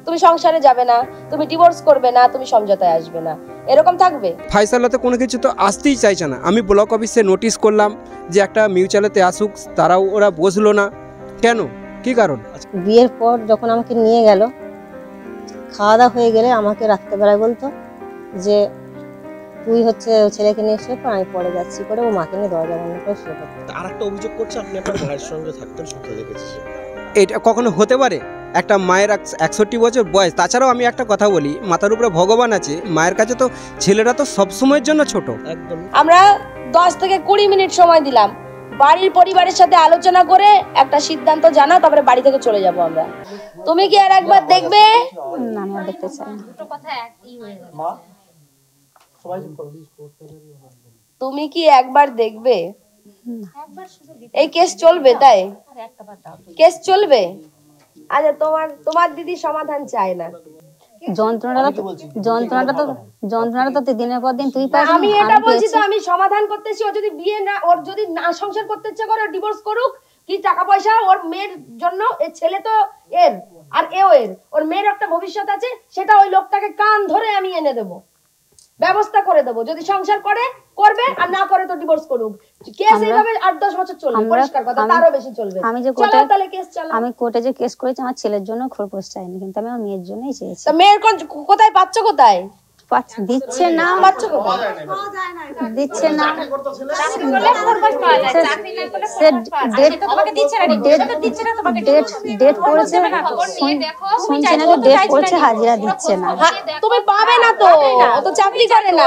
তুমি সংসারে যাবে না, তুমি ডিভোর্স করবে না, তুমি সমঝোতায় আসবে না, এরকম থাকবে। ফাইসালাতে কোনো কিছু তো আসতেই চাইছে না। আমি ব্লক অফিসে নোটিশ করলাম যে একটা মিউচুয়ালেতে আসুক, তারাও ওরা বসলো না। কেন, কি কারণ? বিয়ের পর যখন আমাকে নিয়ে গেল, খাওয়া দাওয়া হয়ে গেলে আমাকে রাত্রেবেলায় বলতো যে তুই হচ্ছে ছেলেকে নিয়ে শুয়ে পর, আমি পরে যাচ্ছি করে ও মাকে নিয়ে দরজা বন্ধ করে শুয়ে পড়তো। আর একটা অভিযোগ করছে আপনি আপনার ভাইয়ের সঙ্গে থাকতেন, শুনতে দেখেছি। এটা কখনো হতে পারে? একটা মায়ের 61 বছর বয়স। তাছাড়াও আমি একটা কথা বলি, মাথার উপরে ভগবান আছে, মায়ের কাছে তো ছেলেরা তো সবসময়ের জন্য ছোট। একদম। আমরা 10 থেকে 20 মিনিট সময় দিলাম, বাড়ির পরিবারের সাথে আলোচনা করে একটা সিদ্ধান্ত জানা, তারপরে বাড়ি থেকে চলে যাব আমরা। তুমি কি আর একবার দেখবে? না, আমি দেখতে চাই না। তুমি কি একবার দেখবে? এই কেস চলবে? তাই কেস চলবে? আচ্ছা, তোমার দিদি সমাধান চায় না। যন্ত্রণাটা তো দিনের পর দিন তুই পাস। আমি এটা বলছি তো, আমি সমাধান করতেছি। ও যদি বিয়ে না, ওর যদি না সংসার করতে ইচ্ছা করে, ডিভোর্স করুক। কি টাকা পয়সা ওর মেয়ের জন্য, এই ছেলে তো এর আর এও এর, ওর মেয়ের একটা ভবিষ্যৎ আছে, সেটা ওই লোকটাকে কান ধরে আমি এনে দেবো, ব্যবস্থা করে দেবো। যদি সংসার করে করবে, আর না করে তো ডিভোর্স করুক। কেস এইভাবে 8-10 বছর চলবে, পরিষ্কার কথা, তারও বেশি চলবে। আমি কোর্টে যে কেস করেছি, আমার ছেলের জন্য খরপোশ চাইনি, কিন্তু আমি আমার মেয়ের জন্যই চেয়েছি। তো মেয়ের কোথায় পাচ্ছ? কোথায় দিচ্ছে না? পাচ্ছ কোথায়? দিচ্ছে না। ডেট করেছে, শুনছি নাকি ডেট করেছে, হাজিরা দিচ্ছে না। তুমি পাবে না তো, ও তো চাকরি করে না।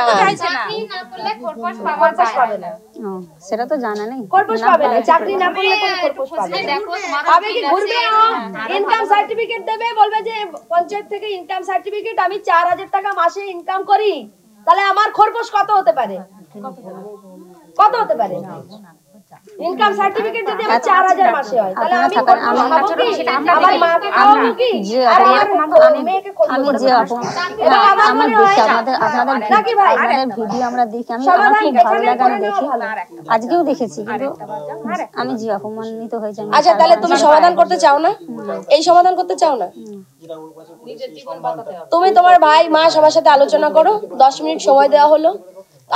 সেটা তো জানা নেই। খরপোশ পাবে না, চাকরি না করলে কোনো খরপোশ পাবে না। পাবে কি? ঘুরবে, ইনকাম সার্টিফিকেট দেবে, বলবে যে পঞ্চায়েত থেকে ইনকাম সার্টিফিকেট, আমি 4000 টাকা মাসে ইনকাম করি। তাহলে আমার খরপোশ কত হতে পারে? কত হতে পারে? ইনকাম সার্টিফিকেট যদি আমার 4000 মাসে হয়, তাহলে আমি আমার মাকে খাওয়াবো কি? আর আমার মেয়েকে খাওয়াবো কি? আপনাদের ভিডিও আমরা দেখি, আমার খুব ভালো লাগে, আমি দেখি, আজকেও দেখেছি, কিন্তু আমি যে অপমানিত হয়ে যাই। আচ্ছা, তাহলে তুমি সমাধান করতে চাও না? এই সমাধান করতে চাও না? তুমি তোমার ভাই মা সবার সাথে আলোচনা করো, 10 মিনিট সময় দেওয়া হলো,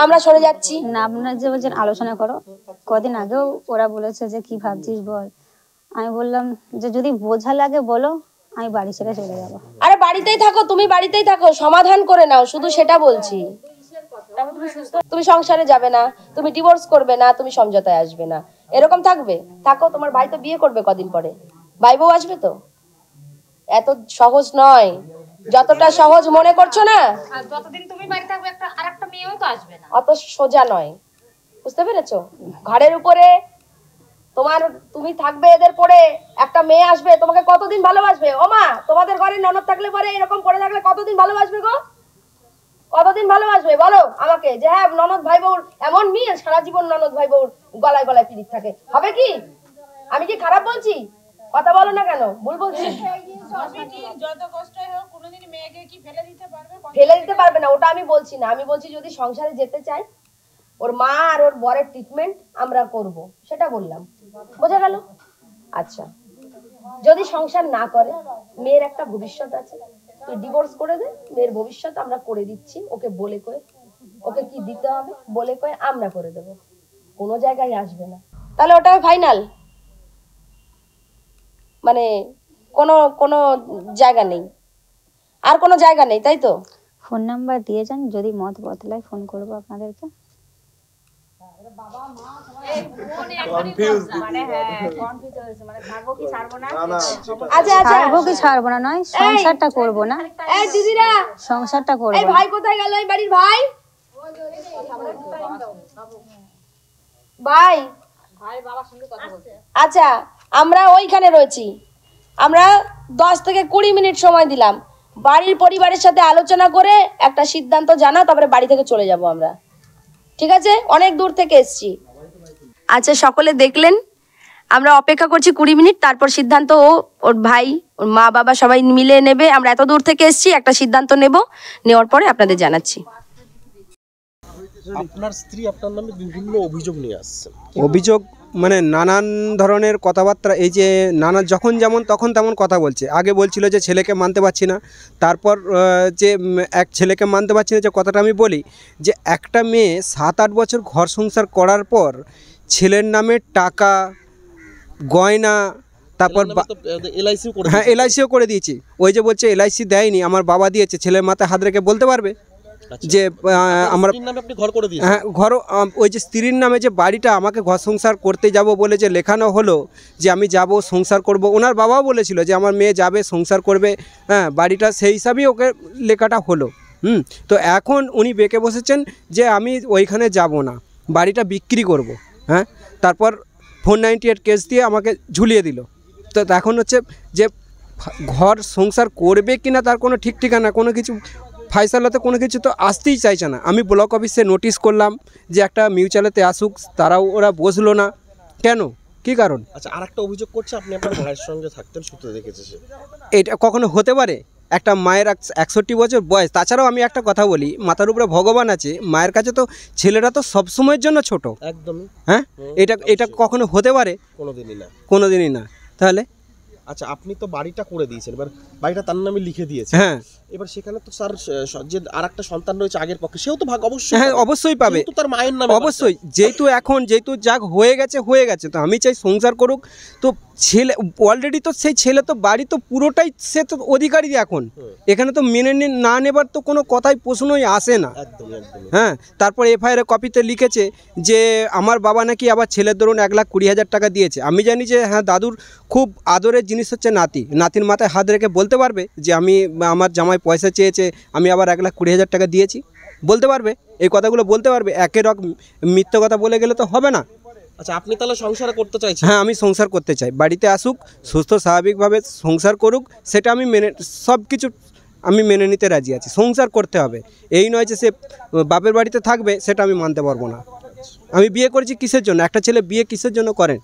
আমরা সরে যাচ্ছি না। আপনারা যে বলছেন আলোচনা করো, কদিন আগেও ওরা বলেছে যে কি ভাবছিস বল। আমি বললাম যে যদি বোঝা লাগে বলো, আমি বাড়ি ছেড়ে চলে যাবো। আরে বাড়িতেই থাকো, তুমি বাড়িতেই থাকো, সমাধান করে নাও, শুধু সেটা বলছি। তুমি সংসারে যাবে না, তুমি ডিভোর্স করবে না, তুমি সমঝোতায় আসবে না, এরকম থাকবে। থাকো, তোমার ভাই তো বিয়ে করবে কদিন পরে, ভাই বউ আসবে তো। এত সহজ নয়, যতটা সহজ মনে করছো না, যতদিন তুমি বাড়ি থাকবে আরেকটা মেয়েও তো আসবে না, অত সোজা নয়। বুঝতে পেরেছো? ঘাড়ের উপরে তুমি থাকবে, এদের পরে একটা মেয়ে আসবে, তোমাকে কতদিন ভালোবাসবে? ও মা, তোমাদের ঘরে ননদ থাকলে পরে এরকম পড়ে থাকলে কতদিন ভালোবাসবে গো? কতদিন ভালোবাসবে বলো আমাকে? যে হ্যাঁ, ননদ ভাই বউর এমন মেয়ে সারা জীবন ননদ ভাই বউর গলায় গলায় পিরিত থাকে, হবে কি? আমি কি খারাপ বলছি? কথা বলো না কেন? ভুল বলছি? ফেলে দিতে পারবে না, ওটা আমি বলছি না। আমি বলছি যদি সংসারে যেতে চাই, ওর মা আর ওর বরের ট্রিটমেন্ট আমরা করব, সেটা বললাম। বোঝা গেল? আচ্ছা, যদি সংসার না করে, মেয়ের একটা ভবিষ্যৎ আছে, তুই ডিভোর্স করে দে, মেয়ের ভবিষ্যৎ আমরা করে দিচ্ছি। ওকে বলে কয়ে, ওকে কি দিতে হবে বলে কয়ে আমরা করে দেব, কোনো জায়গায় আসবে না। তাহলে ওটা ফাইনাল, মানে কোনো জায়গা নেই, আর কোনো জায়গা নেই, তাই তো? ফোন নাম্বার দিয়ে যান, যদি মত বদলায় ফোন করবো আপনাদেরকে। ছাড়বো কি ছাড়বো না নয়, সংসারটা করবো না। দিদিরা, সংসারটা করবো। ভাই কোথায় গেল? এই বাড়ির ভাই, ভাই আচ্ছা, আমরা ওইখানে রয়েছি। আমরা 10 থেকে 20 মিনিট সময় দিলাম, বাড়ির পরিবারের সাথে আলোচনা করে একটা সিদ্ধান্ত জানা, তারপরে বাড়ি থেকে চলে যাব আমরা। ঠিক আছে? অনেক দূর থেকে এসছি। আচ্ছা, সকলে দেখলেন, আমরা অপেক্ষা করছি 20 মিনিট, তারপর সিদ্ধান্ত ওর ভাই, ওর মা বাবা সবাই মিলে নেবে। আমরা এত দূর থেকে এসছি, একটা সিদ্ধান্ত নেব, নেওয়ার পরে আপনাদের জানাচ্ছি। আপনার স্ত্রী আপনার নামে বিভিন্ন অভিযোগ নিয়ে আসছে। অভিযোগ মানে নানান ধরনের কথাবার্তা, এই যে নানা যখন যেমন তখন তেমন কথা বলছে। আগে বলছিল যে ছেলেকে মানতে পারছি না, তারপর যে এক ছেলেকে মানতে পারছি না, যে কথাটা আমি বলি যে একটা মেয়ে 7-8 বছর ঘর সংসার করার পর ছেলের নামে টাকা গয়না, তারপর এলআইসিও করে হ্যাঁ এলআইসিও করে দিয়েছি। ওই যে বলছে এলআইসি দেয়নি, আমার বাবা দিয়েছে, ছেলের মাথায় হাত রেখে বলতে পারবে যে আমার নামে আপনি ঘর করে দিয়েছেন। হ্যাঁ ঘর, ওই যে স্ত্রীর নামে যে বাড়িটা আমাকে ঘর সংসার করতে যাব বলে যে লেখানো হলো যে আমি যাব সংসার করব, ওনার বাবাও বলেছিল যে আমার মেয়ে যাবে সংসার করবে, হ্যাঁ বাড়িটা সেই হিসাবেই ওকে লেখাটা হলো। তো এখন উনি বেঁকে বসেছেন যে আমি ওইখানে যাব না, বাড়িটা বিক্রি করব। হ্যাঁ তারপর 498 কেস দিয়ে আমাকে ঝুলিয়ে দিল। তো এখন হচ্ছে যে ঘর সংসার করবে কিনা তার কোনো ঠিক ঠিকানা, কোনো কিছু ফাইসালাতে কোনো কিছু তো আসতেই চাইছে না। আমি ব্লক অফিসে নোটিশ করলাম যে একটা মিউচুয়ালেতে আসুক, তারাও ওরা বসলো না। কেন, কি কারণ? আচ্ছা, আরেকটা অভিযোগ করছে আপনি আপনার ভাইয়ের সঙ্গে থাকতেন, সূত্রে দেখেছে সে। এটা কখনো হতে পারে? একটা মায়ের 61 বছর বয়স, তাছাড়াও আমি একটা কথা বলি, মাথার উপরে ভগবান আছে, মায়ের কাছে তো ছেলেরা তো সব সময়ের জন্য ছোট। একদমই। হ্যাঁ এটা কখনো হতে পারে? কোনোদিনই না। কোনোদিনই না। তাহলে আচ্ছা, আপনি তো বাড়িটা করে দিয়েছেন, এবার বাড়িটা তার নামে লিখে দিয়েছে। হ্যাঁ এবার সেখানে তো স্যার যে আরেকটা সন্তান রয়েছে আগের পক্ষে, সেও তো ভাগ অবশ্যই হ্যাঁ পাবে। অবশ্যই পাবে, যেহেতু তার মায়ের নামে অবশ্যই। যেহেতু যাক হয়ে গেছে, তো আমি চাই সংসার করুক। তো ছেলে অলরেডি তো সেই ছেলে তো বাড়ি তো পুরোটাই সে তো অধিকারী এখন। এখানে তো মেনে না নেবার তো কোনো কথাই প্রশ্নই আসে না। একদম একদম। হ্যাঁ তারপর এফআইআর কপিতে লিখেছে যে আমার বাবা নাকি আবার ছেলের ধরুন 1,20,000 টাকা দিয়েছে। আমি জানি যে হ্যাঁ দাদুর খুব আদরের জিনিস হচ্ছে নাতির মাথায় হাত রেখে বলতে পারবে যে আমি আমার জামাই পয়সা চেয়েছে, আমি আবার 1,20,000 টাকা দিয়েছি, বলতে পারবে, এই কথাগুলো বলতে পারবে। একের মিথ্যে কথা বলে গেলে তো হবে না। আচ্ছা, আপনি তাহলে সংসার করতে চাইছেন? হ্যাঁ আমি সংসার করতে চাই, বাড়িতে আসুক, সুস্থ স্বাভাবিকভাবে সংসার করুক, সেটা আমি সব কিছু আমি মেনে নিতে রাজি আছি। সংসার করতে হবে, এই নয় যে সে বাপের বাড়িতে থাকবে, সেটা আমি মানতে পারবো না। আমি বিয়ে করেছি কিসের জন্য? একটা ছেলে বিয়ে কিসের জন্য করেন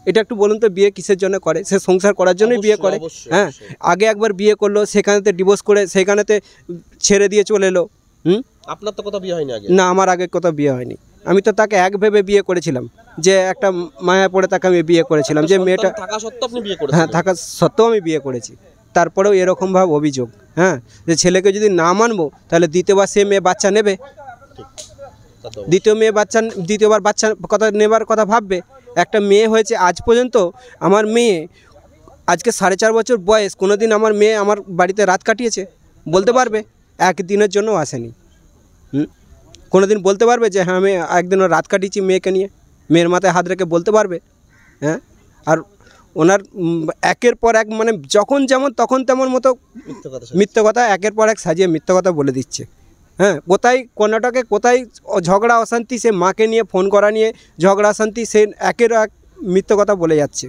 এটা একটু বলুন তো? বিয়ে কিসের জন্য করে? সে সংসার করার জন্যই বিয়ে করে। হ্যাঁ আগে একবার বিয়ে করলো, সেখানেতে ডিভোর্স করে সেখানেতে ছেড়ে দিয়ে চলে এলো। আপনার তো কোথাও বিয়ে হয়নি আগে? না, আমার আগে কোথাও বিয়ে হয়নি। আমি তো তাকে এক ভেবে বিয়ে করেছিলাম, যে একটা মায়া পড়ে তাকে আমি বিয়ে করেছিলাম, যে মেয়েটা থাকা সত্ত্বেও আপনি বিয়ে করেছেন? হ্যাঁ থাকা সত্ত্বেও আমি বিয়ে করেছি। তারপরেও এরকমভাবে অভিযোগ, হ্যাঁ যে ছেলেকে যদি না মানবো তাহলে দ্বিতীয়বার সে মেয়ে বাচ্চা নেবে, দ্বিতীয়বার বাচ্চা কথা নেবার কথা ভাববে। একটা মেয়ে হয়েছে আজ পর্যন্ত, আমার মেয়ে আজকে 4.5 বছর বয়স, কোনোদিন আমার মেয়ে আমার বাড়িতে রাত কাটিয়েছে? বলতে পারবে? একদিনের জন্য আসেনি। কোনোদিন বলতে পারবে যে হ্যাঁ আমি একদিনও রাত কাটিয়েছি মেয়েকে নিয়ে? মেয়ের মাথায় হাত রেখে বলতে পারবে? হ্যাঁ আর ওনার একের পর এক মানে যখন যেমন তখন তেমন মতো মিথ্যে কথা একের পর এক সাজিয়ে মিথ্যে কথা বলে দিচ্ছে। হ্যাঁ কোথায় কর্ণাটকে কোথায় ঝগড়া অশান্তি, সে মাকে নিয়ে ফোন করা নিয়ে ঝগড়া অশান্তি, সে একের এক মিথ্যে কথা বলে যাচ্ছে।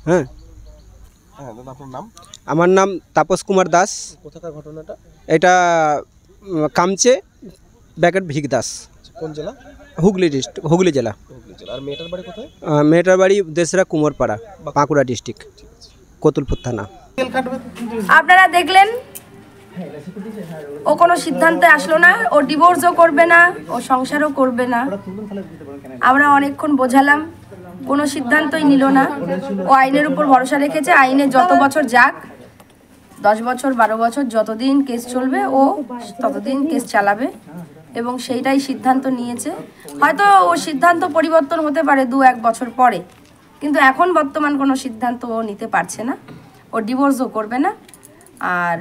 হ্যাঁ আপনার নাম? আমার নাম তাপস কুমার দাস। কোথাকার ঘটনাটা? এটা কামচে ব্যাকেট ভিক দাস। কোন জেলা? হুগলি ডিস্ট্রিক্ট, হুগলি জেলা। আর মেয়েটার বাড়ি কোথায়? মেয়েটার বাড়ি দেশরা কুমোরপাড়া, বাঁকুড়া ডিস্ট্রিক্ট, কতুলপুর থানা। আপনারা দেখলেন, ও কোনো সিদ্ধান্তে আসলো না, ও ডিভোর্সও করবে না, ও সংসারও করবে না। আমরা অনেকক্ষণ বোঝালাম, কোনো সিদ্ধান্তই নিল না। ও আইনের উপর ভরসা রেখেছে, আইনে যত বছর যাক, 10 বছর 12 বছর যতদিন কেস চলবে ও ততদিন কেস চালাবে, এবং সেইটাই সিদ্ধান্ত নিয়েছে। হয়তো ও সিদ্ধান্ত পরিবর্তন হতে পারে 2-1 বছর পরে, কিন্তু এখন বর্তমান কোনো সিদ্ধান্ত ও নিতে পারছে না। ও ডিভোর্সও করবে না, আর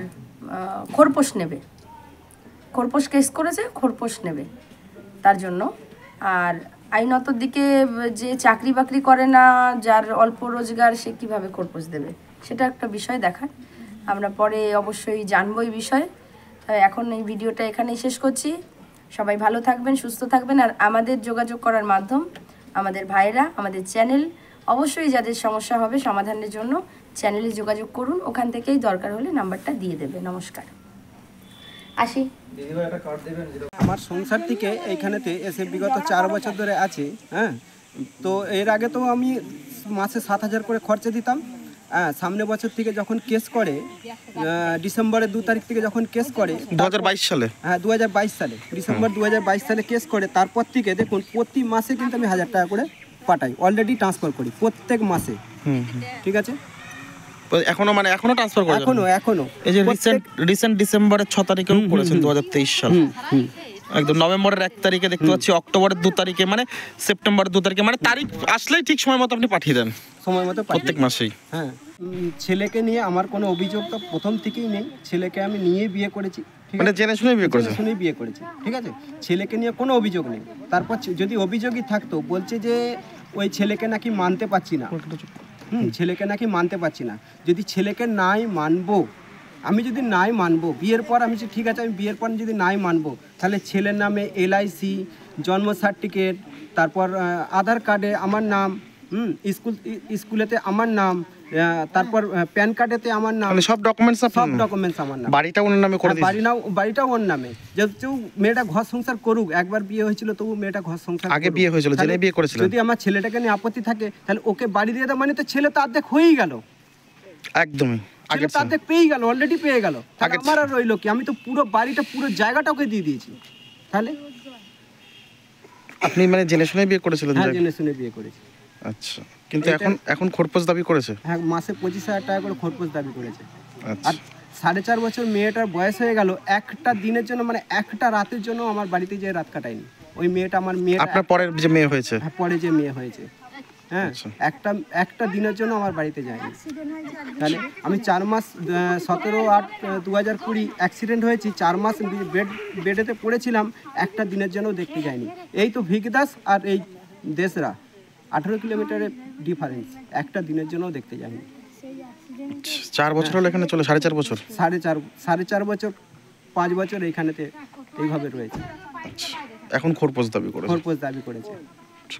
খোরপোশ নেবে, খোরপোশ কেস করেছে, খোরপোশ নেবে তার জন্য। আর আইনত দিকে যে চাকরি বাকরি করে না, যার অল্প রোজগার, সে কীভাবে খোরপোশ দেবে, সেটা একটা বিষয় দেখার। আমরা পরে অবশ্যই জানবো এই বিষয়ে। এখন এই ভিডিওটা এখানেই শেষ করছি। সবাই ভালো থাকবেন, সুস্থ থাকবেন। আর আমাদের যোগাযোগ করার মাধ্যম আমাদের ভাইরা, আমাদের চ্যানেল, অবশ্যই যাদের সমস্যা হবে সমাধানের জন্য চ্যানেলে যোগাযোগ করুন, ওখান থেকেই দরকার হলে নাম্বারটা দিয়ে দেবে। নমস্কার, আসি। আমার সংসার থেকে এইখানেতে এসে বিগত 4 বছর ধরে আছে। হ্যাঁ তো এর আগে তো আমি মাসে 7,000 করে খরচা দিতাম। হ্যাঁ সামনে বছর থেকে যখন কেস করে, ডিসেম্বরের 2 তারিখ থেকে যখন কেস করে, 2022 সালে, হ্যাঁ 2022 সালে ডিসেম্বর 2022 সালে কেস করে, তারপর থেকে দেখুন প্রতি মাসে কিন্তু আমি 1,000 টাকা করে পাঠাই, অলরেডি ট্রান্সফার করি প্রত্যেক মাসে, ঠিক আছে? তো এখনো ট্রান্সফার করে এখনো এই যে রিসেন্ট ডিসেম্বরের 6 তারিখেও করেছেন 2023 সাল, একদম নভেম্বরের 1 তারিখে দেখতে পাচ্ছি, অক্টোবরের 2 তারিখে, মানে সেপ্টেম্বরের 2 তারিখে, মানে তারিখ আসলেই ঠিক সময় মতো আপনি পাঠিয়ে দেন সময় মতো প্রত্যেক মাসেই। হ্যাঁ, ছেলেকে নিয়ে আমার কোনো অভিযোগ তো প্রথম থেকেই নেই। ছেলেকে আমি নিয়ে বিয়ে করেছি, ঠিক মানে আছে? জেনে শুনে বিয়ে করেছেন? শুনেই বিয়ে করেছি, ঠিক আছে? ছেলেকে নিয়ে কোনো অভিযোগ নেই। তারপর যদি অভিযোগই থাকতো, বলছে যে ওই ছেলেকে নাকি মানতে পারছি না, ছেলেকে নাকি মানতে পারছি না। যদি ছেলেকে নাই মানবো, আমি যদি নাই মানবো বিয়ের পর, আমি বলছি, ঠিক আছে, আমি বিয়ের পর যদি নাই মানবো, তাহলে ছেলের নামে LIC, জন্ম সার্টিফিকেট, তারপর আধার কার্ডে আমার নাম, স্কুলেতে আমার নাম, তারপর প্যান কার্ডেতে আমার নাম, মানে সব ডকুমেন্টস সব ডকুমেন্টস আমার নাম, বাড়িটা ওনার নামে করে দিয়েছেন? বাড়িটাও ওর নামে। যেহেতু মেয়েটা ঘর সংসার করুক, একবার বিয়ে হয়েছিল তবু মেয়েটা ঘর সংসার আগে করুক। বিয়ে হয়েছিল, জেনে তাহলে বিয়ে করেছিলেন? যদি আমার ছেলেটাকে নিয়ে আপত্তি থাকে, তাহলে ওকে বাড়ি দিয়ে দাও, মানে তো ছেলে তো অর্ধেক হয়েই গেল, একদমই ছেলে তো অর্ধেক পেয়েই গেল, অলরেডি পেয়ে গেল। তাহলে আগের আমার আর রইলো কি? আমি তো পুরো বাড়িটা, পুরো জায়গাটা ওকে দিয়ে দিয়েছি। তাহলে আপনি মানে জেনে শুনে বিয়ে করেছিলেন? হ্যাঁ, জেনে শুনে বিয়ে করেছি। আচ্ছা, কিন্তু এখন খোরপোশ দাবি করেছে? হ্যাঁ, মাসে 25,000 টাকা করে খরপোশ দাবি করেছে। আচ্ছা, আর 4.5 বছর মেয়েটার বয়স হয়ে গেল, একটা দিনের জন্য, মানে একটা রাতের জন্য আমার বাড়িতে যে রাত কাটায়নি ওই মেয়েটা। আমার মেয়েটা আপনার পরের যে মেয়ে হয়েছে? হ্যাঁ, পরে যে মেয়ে হয়েছে, হ্যাঁ, একটা দিনের জন্য আমার বাড়িতে যায়নি। তাহলে আমি 4 মাস, 17/8/2020 অ্যাক্সিডেন্ট হয়েছি, 4 মাস বেডেতে পড়েছিলাম, একটা দিনের জন্য দেখতে যায়নি। এই তো ভিকদাস আর এই দেশরা 18 কিলোমিটারের ডিফারেন্স, একটা দিনের জন্য দেখতে যায়নি। 4 বছর হলো এখানে চলে? 4.5 বছর? 4.5 বছর, 5 বছর এইখানেতে এইভাবে রয়েছে। এখন খোরপোশ দাবি করেছে? খরপোশ দাবি করেছে।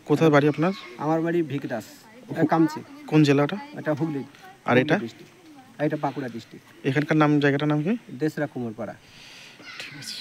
কোথায় বাড়ি আপনার? আমার বাড়ি ভিকদাস, কামচি। কোন জেলাটা? এটা হুগলি। আর এটা? এটা বাঁকুড়া ডিস্ট্রিক্ট। এখানকার নাম, জায়গাটার নাম কি? দেশরা কুমোরপাড়া। ঠিক আছে।